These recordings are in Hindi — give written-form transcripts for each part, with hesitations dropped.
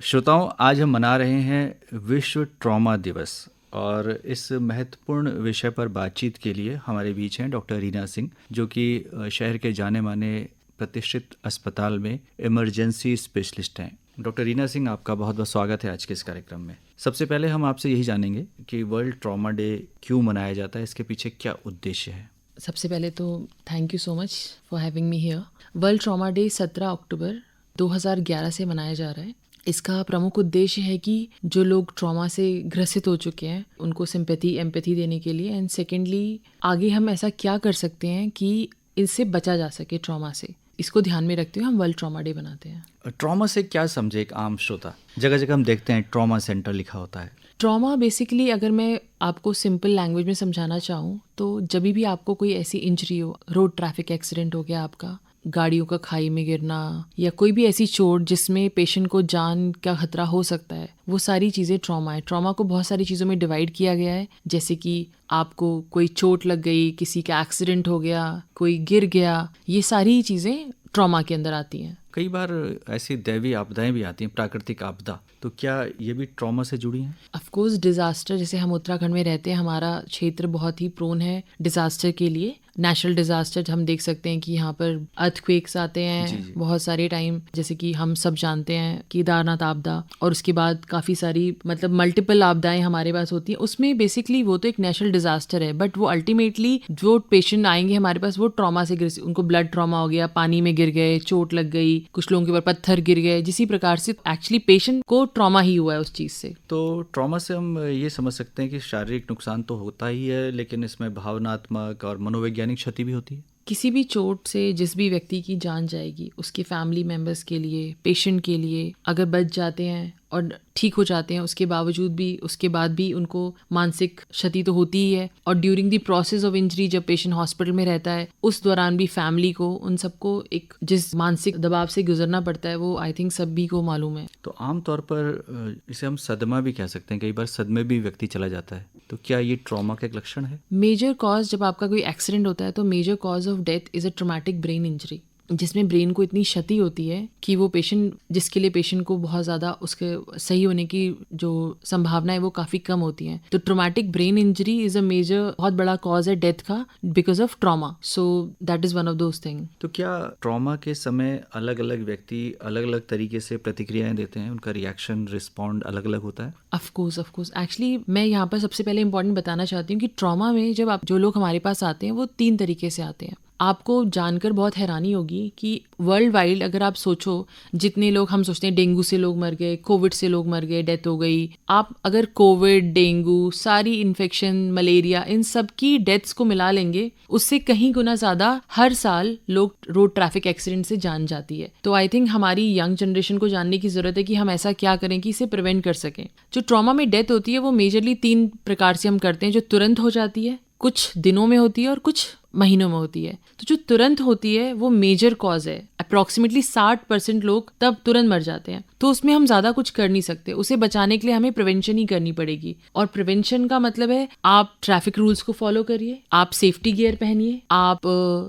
श्रोताओं, आज हम मना रहे हैं विश्व ट्रॉमा दिवस और इस महत्वपूर्ण विषय पर बातचीत के लिए हमारे बीच हैं डॉक्टर रीना सिंह, जो कि शहर के जाने माने प्रतिष्ठित अस्पताल में इमरजेंसी स्पेशलिस्ट हैं। डॉक्टर रीना सिंह, आपका बहुत बहुत स्वागत है आज के इस कार्यक्रम में। सबसे पहले हम आपसे यही जानेंगे कि वर्ल्ड ट्रॉमा डे क्यों मनाया जाता है, इसके पीछे क्या उद्देश्य है। सबसे पहले तो thank you so much for having me here. World trauma day 17 अक्टूबर 2011 से मनाया जा रहा है। इसका प्रमुख उद्देश्य है कि जो लोग ट्रॉमा से ग्रसित हो चुके हैं उनको सिंपैथी एम्पैथी देने के लिए, एंड सेकेंडली आगे हम ऐसा क्या कर सकते हैं कि इससे बचा जा सके ट्रॉमा से। इसको ध्यान में रखते हुए हम वर्ल्ड ट्रॉमा डे बनाते हैं। ट्रॉमा से क्या समझे एक आम श्रोता? जगह जगह हम देखते हैं ट्रॉमा सेंटर लिखा होता है। ट्रॉमा बेसिकली अगर मैं आपको सिंपल लैंग्वेज में समझाना चाहूँ तो जब भी आपको कोई ऐसी इंजरी हो, रोड ट्रैफिक एक्सीडेंट हो गया आपका, गाड़ियों का खाई में गिरना या कोई भी ऐसी चोट जिसमें पेशेंट को जान का खतरा हो सकता है, वो सारी चीज़ें ट्रॉमा है। ट्रॉमा को बहुत सारी चीज़ों में डिवाइड किया गया है, जैसे कि आपको कोई चोट लग गई, किसी का एक्सीडेंट हो गया, कोई गिर गया, ये सारी चीज़ें ट्रॉमा के अंदर आती हैं। कई बार ऐसी दैवीय आपदाएं भी आती हैं, प्राकृतिक आपदा, तो क्या ये भी ट्रॉमा से जुड़ी हैं? ऑफ कोर्स डिज़ास्टर, जैसे हम उत्तराखंड में रहते हैं, हमारा क्षेत्र बहुत ही प्रोन है डिज़ास्टर के लिए। नेचुरल डिज़ास्टर हम देख सकते हैं कि यहाँ पर अर्थक्वेक्स आते हैं जी। बहुत सारे टाइम, जैसे कि हम सब जानते हैं केदारनाथ आपदा, और उसके बाद काफ़ी सारी मतलब मल्टीपल आपदाएं हमारे पास होती हैं। उसमें बेसिकली वो तो एक नेचुरल डिज़ास्टर है, बट वो अल्टीमेटली जो पेशेंट आएंगे हमारे पास वो ट्रॉमा से गिर, उनको ब्लड ट्रॉमा हो गया, पानी में गिर गए, चोट लग गई, कुछ लोगों के ऊपर पत्थर गिर गए, जिसी प्रकार से एक्चुअली पेशेंट को ट्रॉमा ही हुआ है उस चीज़ से। तो ट्रॉमा से हम ये समझ सकते हैं कि शारीरिक नुकसान तो होता ही है, लेकिन इसमें भावनात्मक और मनोवैज्ञानिक क्षति भी होती है। किसी भी चोट से जिस भी व्यक्ति की जान जाएगी, उसके फैमिली मेम्बर्स के लिए, पेशेंट के लिए, अगर बच जाते हैं और ठीक हो जाते हैं, उसके बावजूद भी उसके बाद भी उनको मानसिक क्षति तो होती ही है। और during the process of injury जब पेशेंट हॉस्पिटल में रहता है, उस दौरान भी फैमिली को, उन सबको एक जिस मानसिक दबाव से गुजरना पड़ता है, वो आई थिंक सभी को मालूम है। तो आमतौर पर इसे हम सदमा भी कह सकते हैं। कई बार सदमे भी व्यक्ति चला जाता है, तो क्या ये ट्रॉमा का एक लक्षण है? मेजर कॉज, जब आपका कोई एक्सीडेंट होता है तो major cause of death is a traumatic brain injury, जिसमें ब्रेन को इतनी क्षति होती है कि वो पेशेंट, जिसके लिए पेशेंट को बहुत ज़्यादा उसके सही होने की जो संभावना है वो काफ़ी कम होती है। तो traumatic brain injury is a major, बहुत बड़ा कॉज है डेथ का because of trauma. So that is one of those thing. तो क्या ट्रॉमा के समय अलग अलग व्यक्ति अलग अलग तरीके से प्रतिक्रियाएं देते हैं, उनका रिएक्शन रिस्पॉन्ड अलग अलग होता है? ऑफ कोर्स एक्चुअली मैं यहाँ पर सबसे पहले इंपॉर्टेंट बताना चाहती हूँ कि ट्रॉमा में जब आप, जो लोग हमारे पास आते हैं वो 3 तरीके से आते हैं। आपको जानकर बहुत हैरानी होगी कि वर्ल्ड वाइड अगर आप सोचो, जितने लोग हम सोचते हैं डेंगू से लोग मर गए, कोविड से लोग मर गए, डेथ हो गई, आप अगर कोविड, डेंगू, सारी इन्फेक्शन, मलेरिया, इन सब की डेथ्स को मिला लेंगे, उससे कहीं गुना ज़्यादा हर साल लोग रोड ट्रैफिक एक्सीडेंट से जान जाती है। तो आई थिंक हमारी यंग जनरेशन को जानने की ज़रूरत है कि हम ऐसा क्या करें कि इसे प्रिवेंट कर सकें। जो ट्रॉमा में डेथ होती है वो मेजरली 3 प्रकार से हम करते हैं। जो तुरंत हो जाती है, कुछ दिनों में होती है और कुछ महीनों में होती है। तो जो तुरंत होती है वो मेजर कॉज है। अप्रॉक्सीमेटली 60% लोग तब तुरंत मर जाते हैं। तो उसमें हम ज्यादा कुछ कर नहीं सकते, उसे बचाने के लिए हमें प्रिवेंशन ही करनी पड़ेगी। और प्रिवेंशन का मतलब है आप ट्रैफिक रूल्स को फॉलो करिए, आप सेफ्टी गियर पहनिए, आप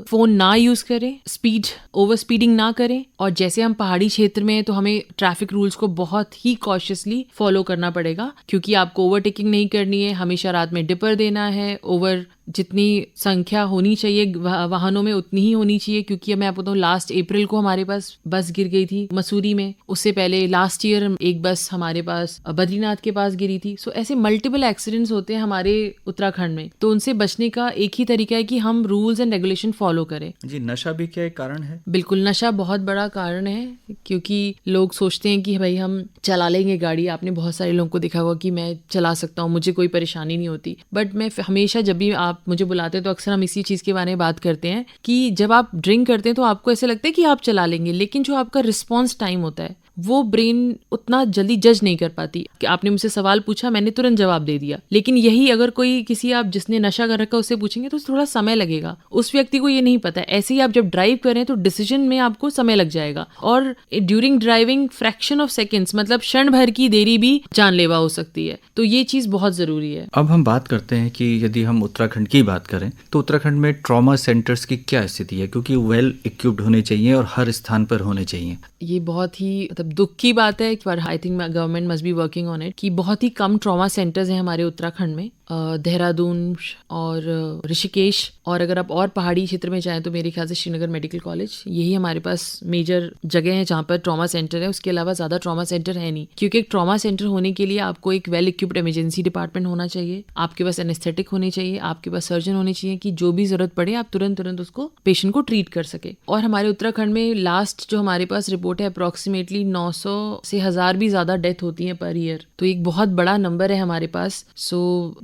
फोन ना यूज करें, स्पीड ओवर स्पीडिंग ना करें। और जैसे हम पहाड़ी क्षेत्र में हैं तो हमें ट्रैफिक रूल्स को बहुत ही कॉशियसली फॉलो करना पड़ेगा, क्योंकि आपको ओवरटेकिंग नहीं करनी है, हमेशा रात में डिपर देना है, ओवर जितनी संख्या होनी चाहिए वाहनों में उतनी ही होनी चाहिए। क्योंकि मैं आपको बताऊं, लास्ट अप्रैल को हमारे पास बस गिर गई थी मसूरी में, उससे पहले लास्ट ईयर एक बस हमारे पास बद्रीनाथ के पास गिरी थी। सो ऐसे मल्टीपल एक्सीडेंट्स होते हैं हमारे उत्तराखंड में। तो उनसे बचने का एक ही तरीका है कि हम रूल्स एंड रेगुलेशन फॉलो करें। जी, नशा भी क्या एक कारण है? बिल्कुल, नशा बहुत बड़ा कारण है, क्योंकि लोग सोचते हैं कि भाई हम चला लेंगे गाड़ी। आपने बहुत सारे लोगों को देखा होगा कि मैं चला सकता हूँ, मुझे कोई परेशानी नहीं होती। बट मैं हमेशा जब भी आप मुझे बुलाते हैं तो अक्सर हम इसी चीज़ के बारे में बात करते हैं कि जब आप ड्रिंक करते हैं तो आपको ऐसे लगता है कि आप चला लेंगे, लेकिन जो आपका रिस्पॉन्स टाइम होता है वो ब्रेन उतना जल्दी जज नहीं कर पाती। कि आपने मुझसे सवाल पूछा, मैंने तुरंत जवाब दे दिया, लेकिन यही अगर कोई किसी आप जिसने नशा कर रखा उससे पूछेंगे तो थोड़ा समय लगेगा। उस व्यक्ति को ये नहीं पता। ऐसे ही आप जब ड्राइव करें तो डिसीजन में आपको समय लग जाएगा, और during driving fraction of seconds, मतलब क्षण भर की देरी भी जानलेवा हो सकती है। तो ये चीज बहुत जरूरी है। अब हम बात करते हैं कि यदि हम उत्तराखंड की बात करें तो उत्तराखंड में ट्रॉमा सेंटर्स की क्या स्थिति है, क्योंकि वेल इक्विप्ड होने चाहिए और हर स्थान पर होने चाहिए। ये बहुत ही मतलब दुख की बात है, पर I think government must be working on it, कि बहुत ही कम ट्रॉमा सेंटर्स हैं हमारे उत्तराखंड में, देहरादून और ऋषिकेश, और अगर आप और पहाड़ी क्षेत्र में जाएं तो मेरे ख्याल से श्रीनगर मेडिकल कॉलेज, यही हमारे पास मेजर जगह है जहाँ पर ट्रॉमा सेंटर है। उसके अलावा ज़्यादा ट्रॉमा सेंटर है नहीं, क्योंकि एक ट्रॉमा सेंटर होने के लिए आपको एक वेल इक्विप्ड इमरजेंसी डिपार्टमेंट होना चाहिए, आपके पास एनेस्थेटिक होने चाहिए, आपके पास सर्जन होने चाहिए कि जो भी जरूरत पड़े आप तुरंत उसको पेशेंट को ट्रीट कर सके। और हमारे उत्तराखंड में लास्ट जो हमारे पास रिपोर्ट है, अप्रॉक्सीमेटली 900 से 1000 भी ज़्यादा डेथ होती हैं पर ईयर, तो एक बहुत बड़ा नंबर है हमारे पास। सो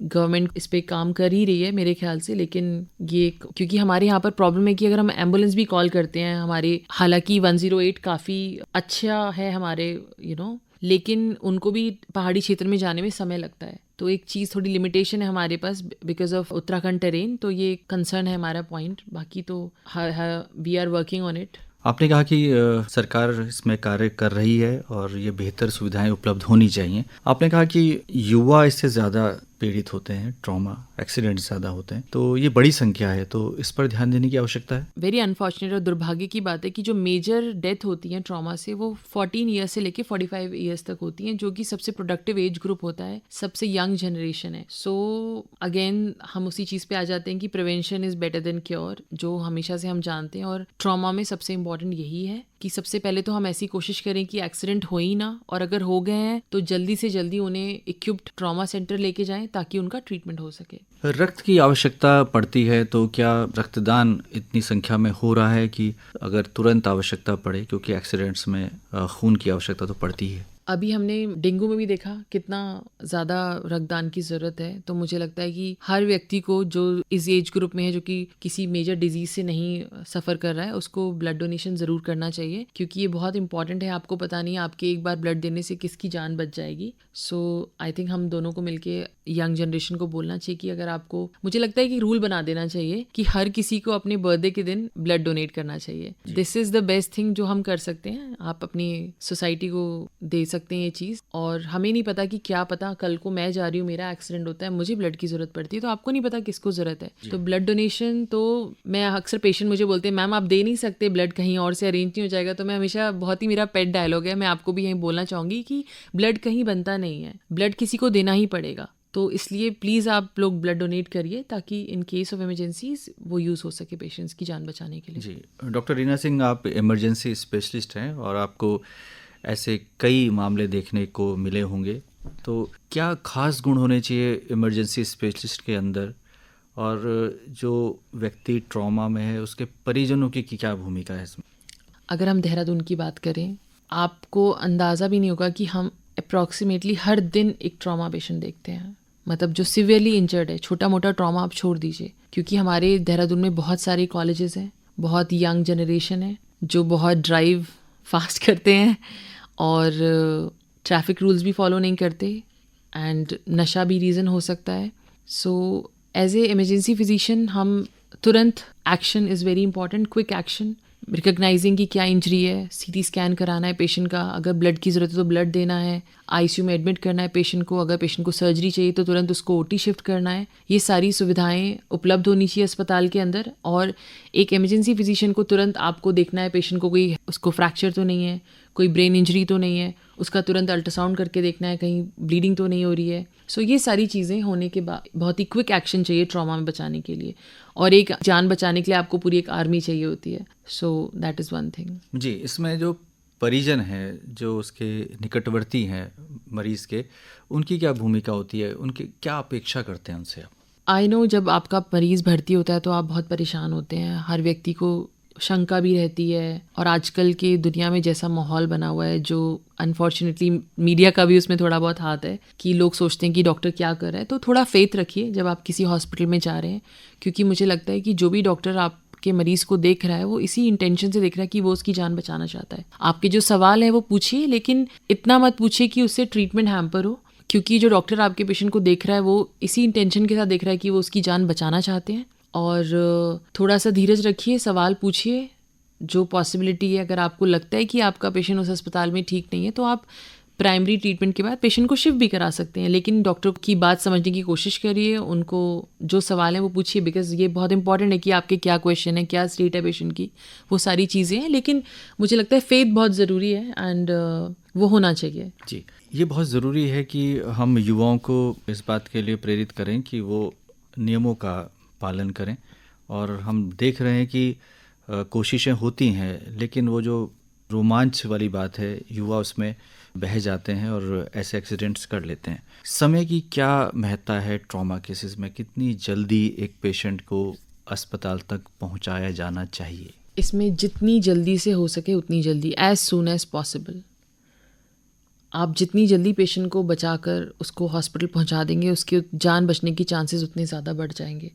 गवर्नमेंट इस पे काम कर ही रही है मेरे ख्याल से, लेकिन ये क्योंकि हमारे यहाँ पर प्रॉब्लम है कि अगर हम एम्बुलेंस भी कॉल करते हैं हमारे, हालांकि 108 काफ़ी अच्छा है हमारे लेकिन उनको भी पहाड़ी क्षेत्र में जाने में समय लगता है, तो एक चीज़ थोड़ी लिमिटेशन है हमारे पास बिकॉज ऑफ उत्तराखंड टेरेन, तो ये कंसर्न है हमारा पॉइंट। बाकी तो we are working on it. आपने कहा कि सरकार इसमें कार्य कर रही है और ये बेहतर सुविधाएं उपलब्ध होनी चाहिए। आपने कहा कि युवा इससे ज़्यादा पीड़ित होते हैं, ट्रॉमा एक्सीडेंट ज़्यादा होते हैं, तो ये बड़ी संख्या है, तो इस पर ध्यान देने की आवश्यकता है। वेरी अनफॉर्चुनेट और दुर्भाग्य की बात है कि जो मेजर डेथ होती है ट्रॉमा से वो 14 ईयर्स से लेके 45 ईयर्स तक होती हैं, जो कि सबसे प्रोडक्टिव एज ग्रुप होता है, सबसे यंग जनरेशन है। सो अगेन हम उसी चीज़ पे आ जाते हैं कि prevention is better than cure, जो हमेशा से हम जानते हैं। और ट्रॉमा में सबसे इम्पॉर्टेंट यही है कि सबसे पहले तो हम ऐसी कोशिश करें कि एक्सीडेंट हो ही ना, और अगर हो गए हैं तो जल्दी से जल्दी उन्हें इक्विप्ड ट्रॉमा सेंटर लेके जाएं ताकि उनका ट्रीटमेंट हो सके। रक्त की आवश्यकता पड़ती है, तो क्या रक्तदान इतनी संख्या में हो रहा है कि अगर तुरंत आवश्यकता पड़े, क्योंकि एक्सीडेंट्स में खून की आवश्यकता तो पड़ती है। अभी हमने डेंगू में भी देखा कितना ज़्यादा रक्तदान की ज़रूरत है, तो मुझे लगता है कि हर व्यक्ति को जो इस एज ग्रुप में है, जो कि किसी मेजर डिजीज़ से नहीं सफ़र कर रहा है, उसको ब्लड डोनेशन ज़रूर करना चाहिए, क्योंकि ये बहुत इंपॉर्टेंट है। आपको पता नहीं है आपके एक बार ब्लड देने से किसकी जान बच जाएगी। सो आई थिंक हम दोनों को मिलके यंग जनरेशन को बोलना चाहिए कि अगर आपको, मुझे लगता है कि रूल बना देना चाहिए कि हर किसी को अपने बर्थडे के दिन ब्लड डोनेट करना चाहिए। This is the best thing जो हम कर सकते हैं। आप अपनी सोसाइटी को दे सकते हैं ये चीज़, और हमें नहीं पता कि क्या पता कल को मैं जा रही हूँ, मेरा एक्सीडेंट होता है, मुझे ब्लड की ज़रूरत पड़ती है, तो आपको नहीं पता किसको ज़रूरत है। तो ब्लड डोनेशन, तो मैं अक्सर पेशेंट मुझे बोलते हैं मैम आप दे नहीं सकते, ब्लड कहीं और से अरेंज नहीं हो जाएगा, तो मैं हमेशा, बहुत ही मेरा पेट डायलॉग है, मैं आपको भी यही बोलना चाहूँगी कि ब्लड कहीं बनता नहीं है, ब्लड किसी को देना ही पड़ेगा। तो इसलिए प्लीज़ आप लोग ब्लड डोनेट करिए ताकि इन केस ऑफ इमरजेंसीज वो यूज़ हो सके पेशेंट्स की जान बचाने के लिए। जी डॉक्टर रीना सिंह, आप इमरजेंसी स्पेशलिस्ट हैं और आपको ऐसे कई मामले देखने को मिले होंगे, तो क्या खास गुण होने चाहिए इमरजेंसी स्पेशलिस्ट के अंदर, और जो व्यक्ति ट्रॉमा में है उसके परिजनों की क्या भूमिका है इसमें? अगर हम देहरादून की बात करें, आपको अंदाज़ा भी नहीं होगा कि हम अप्रॉक्सीमेटली हर दिन एक ट्रॉमा पेशेंट देखते हैं, मतलब जो सिवियरली इंजर्ड है। छोटा मोटा ट्रॉमा आप छोड़ दीजिए, क्योंकि हमारे देहरादून में बहुत सारे कॉलेजेस हैं, बहुत यंग जनरेशन है जो बहुत ड्राइव फास्ट करते हैं और ट्रैफिक रूल्स भी फॉलो नहीं करते, एंड नशा भी रीज़न हो सकता है। So as a emergency physician हम तुरंत, action is very important, quick action, recognizing कि क्या इंजरी है, सीटी स्कैन कराना है पेशेंट का, अगर ब्लड की ज़रूरत है तो ब्लड देना है, आईसीयू में एडमिट करना है पेशेंट को, अगर पेशेंट को सर्जरी चाहिए तो तुरंत उसको ओटी शिफ्ट करना है। ये सारी सुविधाएं उपलब्ध होनी चाहिए अस्पताल के अंदर। और एक इमरजेंसी फिजिशियन को तुरंत आपको देखना है पेशेंट को, कोई उसको फ्रैक्चर तो नहीं है, कोई ब्रेन इंजरी तो नहीं है, उसका तुरंत अल्ट्रासाउंड करके देखना है कहीं ब्लीडिंग तो नहीं हो रही है। सो ये सारी चीज़ें होने के बाद बहुत ही क्विक एक्शन चाहिए ट्रॉमा में बचाने के लिए, और एक जान बचाने के लिए आपको पूरी एक आर्मी चाहिए होती है। So that is one thing. जी, इसमें जो परिजन हैं, जो उसके निकटवर्ती हैं मरीज़ के, उनकी क्या भूमिका होती है, उनकी क्या अपेक्षा करते हैं उनसे आप? आई नो, जब आपका मरीज़ भर्ती होता है तो आप बहुत परेशान होते हैं, हर व्यक्ति को शंका भी रहती है, और आजकल के दुनिया में जैसा माहौल बना हुआ है, जो अनफॉर्चुनेटली मीडिया का भी उसमें थोड़ा बहुत हाथ है कि लोग सोचते हैं कि डॉक्टर क्या कर रहा है, तो थोड़ा फेथ रखिए जब आप किसी हॉस्पिटल में जा रहे हैं, क्योंकि मुझे लगता है कि जो भी डॉक्टर आपके मरीज़ को देख रहा है वो इसी इंटेंशन से देख रहा है कि वो उसकी जान बचाना चाहता है। आपके जो सवाल है वो पूछिए, लेकिन इतना मत पूछिए कि उससे ट्रीटमेंट हैम्पर हो, क्योंकि जो डॉक्टर आपके पेशेंट को देख रहा है वो इसी इंटेंशन के साथ देख रहा है कि वो उसकी जान बचाना चाहते हैं। और थोड़ा सा धीरज रखिए, सवाल पूछिए, जो पॉसिबिलिटी है, अगर आपको लगता है कि आपका पेशेंट उस अस्पताल में ठीक नहीं है तो आप प्राइमरी ट्रीटमेंट के बाद पेशेंट को शिफ्ट भी करा सकते हैं, लेकिन डॉक्टर की बात समझने की कोशिश करिए, उनको जो सवाल है वो पूछिए, बिकॉज ये बहुत इंपॉर्टेंट है कि आपके क्या क्वेश्चन है, क्या स्टेट है पेशेंट की, वो सारी चीज़ें हैं। लेकिन मुझे लगता है फेथ बहुत ज़रूरी है एंड वो होना चाहिए। जी, ये बहुत ज़रूरी है कि हम युवाओं को इस बात के लिए प्रेरित करें कि वो नियमों का पालन करें। और हम देख रहे हैं कि कोशिशें होती हैं, लेकिन वो जो रोमांच वाली बात है, युवा उसमें बह जाते हैं और ऐसे एक्सीडेंट्स कर लेते हैं। समय की क्या महत्ता है ट्रॉमा केसेस में? कितनी जल्दी एक पेशेंट को अस्पताल तक पहुंचाया जाना चाहिए? इसमें जितनी जल्दी से हो सके उतनी जल्दी, एज सून एज पॉसिबल। आप जितनी जल्दी पेशेंट को बचाकर उसको हॉस्पिटल पहुंचा देंगे, उसकी जान बचने की चांसेस उतने ज़्यादा बढ़ जाएंगे।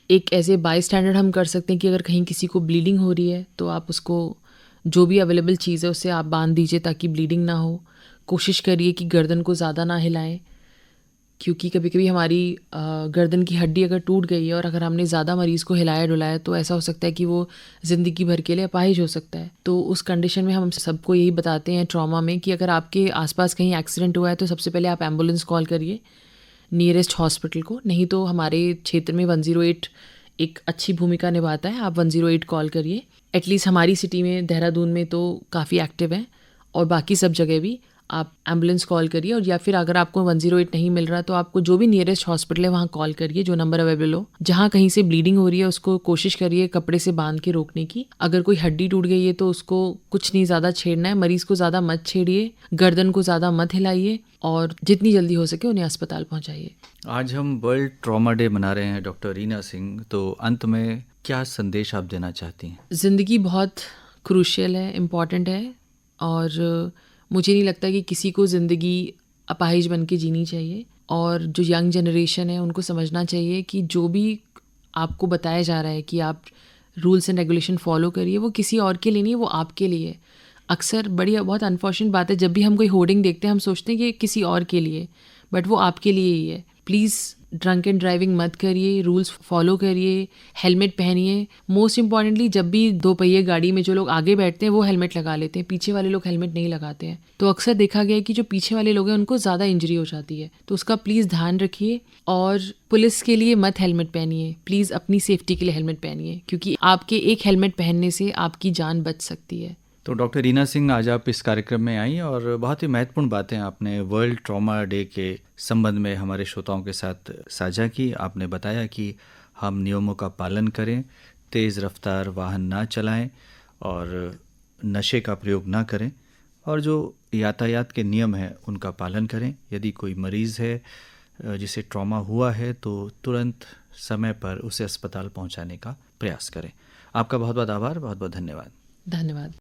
एक ऐसे बाई स्टैंडर्ड हम कर सकते हैं कि अगर कहीं किसी को ब्लीडिंग हो रही है तो आप उसको जो भी अवेलेबल चीज़ है उससे आप बांध दीजिए ताकि ब्लीडिंग ना हो। कोशिश करिए कि गर्दन को ज़्यादा ना हिलाएं, क्योंकि कभी कभी हमारी गर्दन की हड्डी अगर टूट गई है और अगर हमने ज़्यादा मरीज़ को हिलाया डुलाया तो ऐसा हो सकता है कि वो ज़िंदगी भर के लिए अपाहिज हो सकता है। तो उस कंडीशन में हम सबको यही बताते हैं ट्रॉमा में कि अगर आपके आसपास कहीं एक्सीडेंट हुआ है तो सबसे पहले आप एम्बुलेंस कॉल करिए नियरेस्ट हॉस्पिटल को, नहीं तो हमारे क्षेत्र में 108 एक अच्छी भूमिका निभाता है। आप 108 कॉल करिए। एटलीस्ट हमारी सिटी में देहरादून में तो काफ़ी एक्टिव है और बाकी सब जगह भी आप एम्बुलेंस कॉल करिए। और या फिर अगर आपको 108 नहीं मिल रहा तो आपको जो भी नियरेस्ट हॉस्पिटल है वहाँ कॉल करिए, जो नंबर अवेलेबल हो। जहाँ कहीं से ब्लीडिंग हो रही है उसको कोशिश करिए कपड़े से बांध के रोकने की। अगर कोई हड्डी टूट गई है तो उसको कुछ नहीं ज़्यादा छेड़ना है, मरीज़ को ज़्यादा मत छेड़िए, गर्दन को ज़्यादा मत हिलाइए और जितनी जल्दी हो सके उन्हें अस्पताल पहुँचाइए। आज हम वर्ल्ड ट्रॉमा डे मना रहे हैं डॉक्टर रीना सिंह, तो अंत में क्या संदेश आप देना चाहती हैं? ज़िंदगी बहुत क्रूशियल है, इम्पॉर्टेंट है और मुझे नहीं लगता कि किसी को ज़िंदगी अपाहिज बन के जीनी चाहिए। और जो यंग जनरेशन है उनको समझना चाहिए कि जो भी आपको बताया जा रहा है कि आप रूल्स एंड रेगुलेशन फॉलो करिए, वो किसी और के लिए नहीं, वो आपके लिए है। अक्सर बहुत अनफॉर्चुनेट बात है, जब भी हम कोई होर्डिंग देखते हैं हम सोचते हैं कि किसी और के लिए, बट वो आपके लिए ही है। प्लीज़ ड्रंक एंड ड्राइविंग मत करिए, रूल्स फॉलो करिए, हेलमेट पहनिए। मोस्ट इंपॉर्टेंटली जब भी दो पहिए गाड़ी में जो लोग आगे बैठते हैं वो हेलमेट लगा लेते हैं, पीछे वाले लोग हेलमेट नहीं लगाते हैं। तो अक्सर देखा गया है कि जो पीछे वाले लोग हैं उनको ज़्यादा इंजरी हो जाती है, तो उसका प्लीज़ ध्यान रखिए। और पुलिस के लिए मत हेलमेट पहनिए, प्लीज़ अपनी सेफ्टी के लिए हेलमेट पहनिए, क्योंकि आपके एक हेलमेट पहनने से आपकी जान बच सकती है। तो डॉक्टर रीना सिंह, आज आप इस कार्यक्रम में आई और बहुत ही महत्वपूर्ण बातें आपने वर्ल्ड ट्रॉमा डे के संबंध में हमारे श्रोताओं के साथ साझा की। आपने बताया कि हम नियमों का पालन करें, तेज़ रफ्तार वाहन ना चलाएं और नशे का प्रयोग ना करें, और जो यातायात के नियम हैं उनका पालन करें। यदि कोई मरीज़ है जिसे ट्रॉमा हुआ है तो तुरंत समय पर उसे अस्पताल पहुंचाने का प्रयास करें। आपका बहुत बहुत आभार, बहुत बहुत धन्यवाद। धन्यवाद।